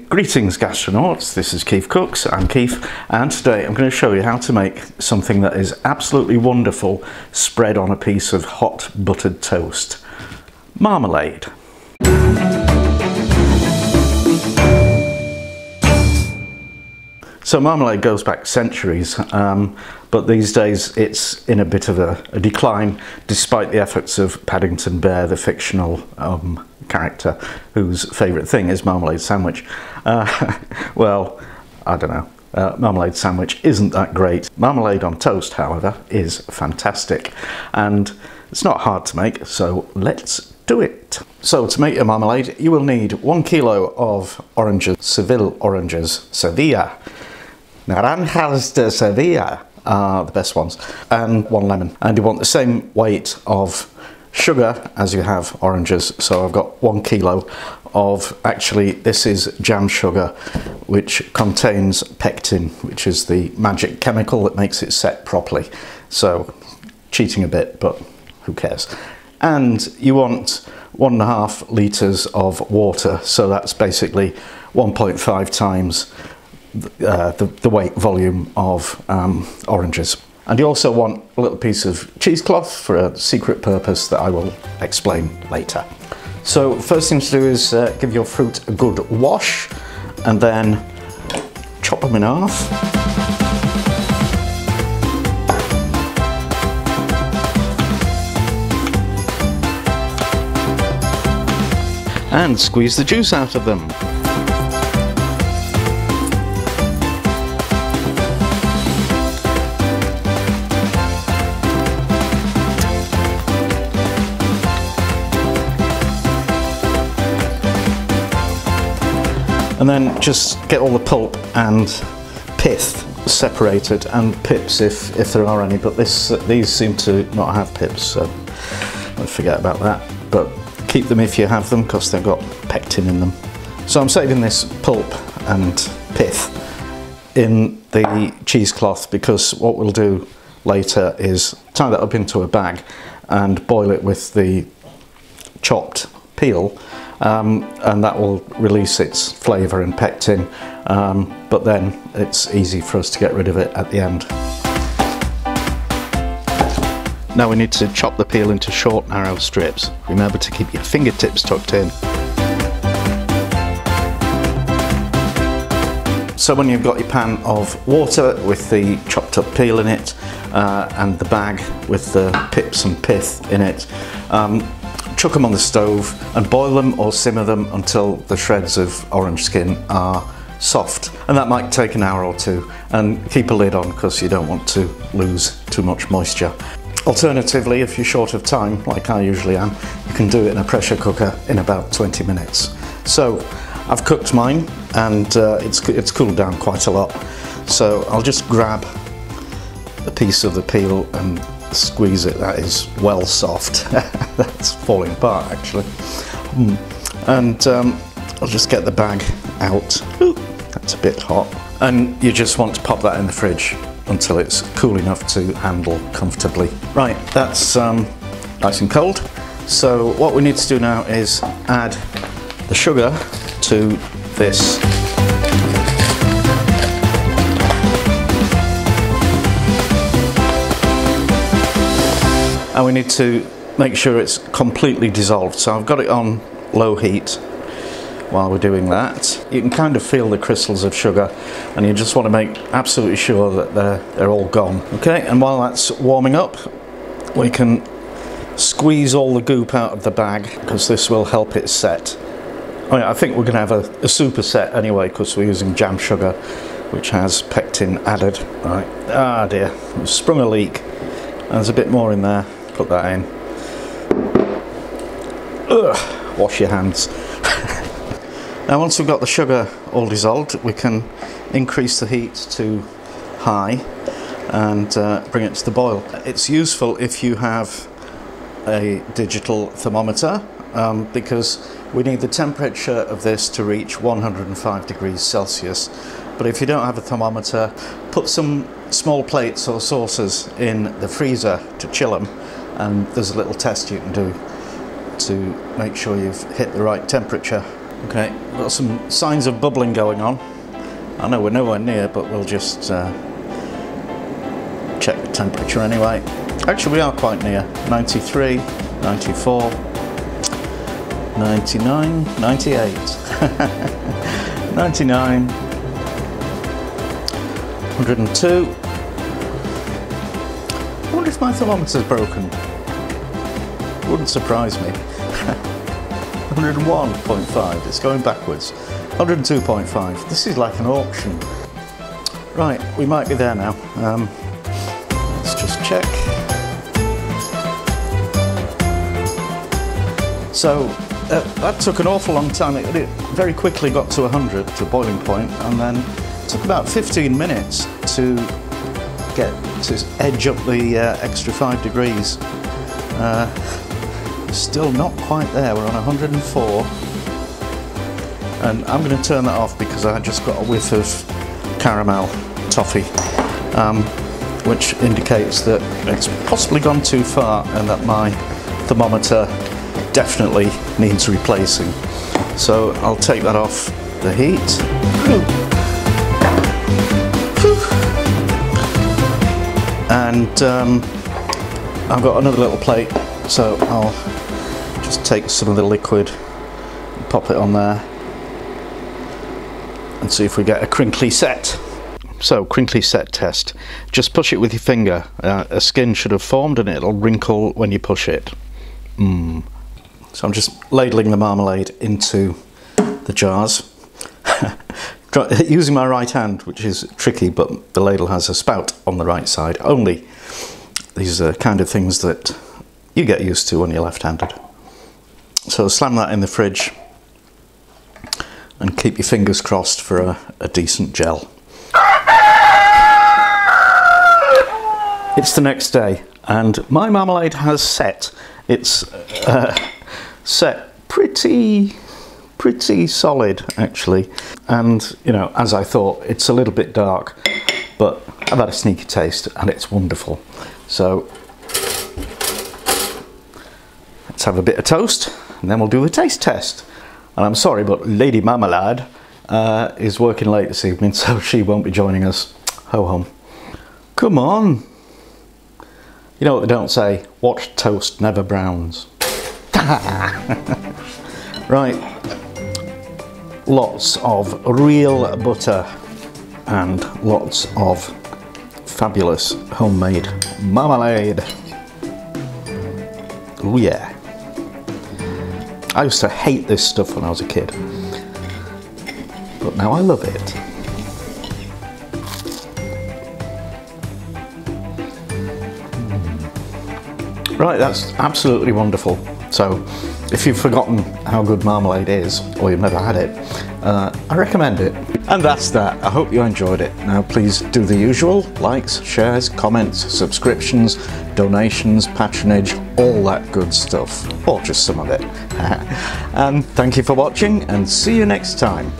Greetings gastronauts, this is KeefCooks, I'm Keef, and today I'm going to show you how to make something that is absolutely wonderful spread on a piece of hot buttered toast. Marmalade. So marmalade goes back centuries, but these days it's in a bit of a decline despite the efforts of Paddington Bear, the fictional character whose favourite thing is marmalade sandwich. Well, I don't know. Marmalade sandwich isn't that great. Marmalade on toast, however, is fantastic, and it's not hard to make, so let's do it. So to make your marmalade, you will need 1 kilo of oranges, Seville oranges, Sevilla. Naranjas de Sevilla are the best ones, and 1 lemon. And you want the same weight of sugar as you have oranges, so I've got 1 kilo of, actually this is jam sugar, which contains pectin, which is the magic chemical that makes it set properly. So cheating a bit, but who cares. And you want 1.5 litres of water, so that's basically 1.5 times the weight volume of oranges. And you also want a little piece of cheesecloth for a secret purpose that I will explain later. So first thing to do is give your fruit a good wash and then chop them in half. And squeeze the juice out of them. And then just get all the pulp and pith separated, and pips if there are any, but these seem to not have pips, so I'll forget about that. But keep them if you have them, because they've got pectin in them. So I'm saving this pulp and pith in the cheesecloth, because what we'll do later is tie that up into a bag and boil it with the chopped peel. And that will release its flavour and pectin, but then it's easy for us to get rid of it at the end. Now we need to chop the peel into short, narrow strips. Remember to keep your fingertips tucked in. So when you've got your pan of water with the chopped up peel in it, and the bag with the pips and pith in it, chuck them on the stove and boil them or simmer them until the shreds of orange skin are soft. And that might take an hour or two, and keep a lid on because you don't want to lose too much moisture. Alternatively, if you're short of time, like I usually am, you can do it in a pressure cooker in about 20 minutes. So I've cooked mine, and it's cooled down quite a lot. So I'll just grab a piece of the peel and squeeze it. That is well soft. That's falling apart actually. And I'll just get the bag out. Ooh, that's a bit hot. And you just want to pop that in the fridge until it's cool enough to handle comfortably. Right, that's nice and cold. So what we need to do now is add the sugar to this. And we need to make sure it's completely dissolved. So I've got it on low heat while we're doing that. You can kind of feel the crystals of sugar, and you just want to make absolutely sure that they're all gone. Okay, and while that's warming up, we can squeeze all the goop out of the bag, because this will help it set. Oh yeah, I think we're going to have a super set anyway, because we're using jam sugar, which has pectin added. Right. Ah dear, we've sprung a leak. There's a bit more in there. Put that in. Ugh, wash your hands. Now once we've got the sugar all dissolved, we can increase the heat to high and bring it to the boil. It's useful if you have a digital thermometer, because we need the temperature of this to reach 105 degrees Celsius. But if you don't have a thermometer, put some small plates or saucers in the freezer to chill them, and there's a little test you can do to make sure you've hit the right temperature. Okay, got some signs of bubbling going on. I know we're nowhere near, but we'll just check the temperature anyway. Actually, we are quite near. 93, 94, 99, 98, 99, 102. I wonder if my thermometer's broken. Wouldn't surprise me. 101.5, it's going backwards. 102.5, this is like an auction. Right, we might be there now. Let's just check. So that took an awful long time. It very quickly got to 100, to boiling point, and then it took about 15 minutes to get to edge up the extra 5 degrees. Still not quite there, we're on 104. And I'm going to turn that off because I just got a whiff of caramel toffee, which indicates that it's possibly gone too far and that my thermometer definitely needs replacing. So I'll take that off the heat. And I've got another little plate, so I'll just take some of the liquid and pop it on there and see if we get a crinkly set. So, crinkly set test. Just push it with your finger. A skin should have formed and it'll wrinkle when you push it. So I'm just ladling the marmalade into the jars. Using my right hand, which is tricky, but the ladle has a spout on the right side only. These are kind of things that you get used to when you're left-handed. So slam that in the fridge and keep your fingers crossed for a decent gel. It's the next day and my marmalade has set. It's set pretty solid actually, and you know, as I thought, it's a little bit dark, but I've had a sneaky taste and it's wonderful. So let's have a bit of toast and then we'll do the taste test. And I'm sorry, but Lady Marmalade is working late this evening, so she won't be joining us. Ho hum. Come on. You know what they don't say? Watch toast never browns. Right. Lots of real butter and lots of fabulous homemade marmalade. Oh yeah. I used to hate this stuff when I was a kid, but now I love it. Right, that's absolutely wonderful. So if you've forgotten how good marmalade is, or you've never had it, I recommend it. And that's that. I hope you enjoyed it. Now please do the usual: likes, shares, comments, subscriptions, donations, patronage, all that good stuff, or just some of it. And thank you for watching, and see you next time.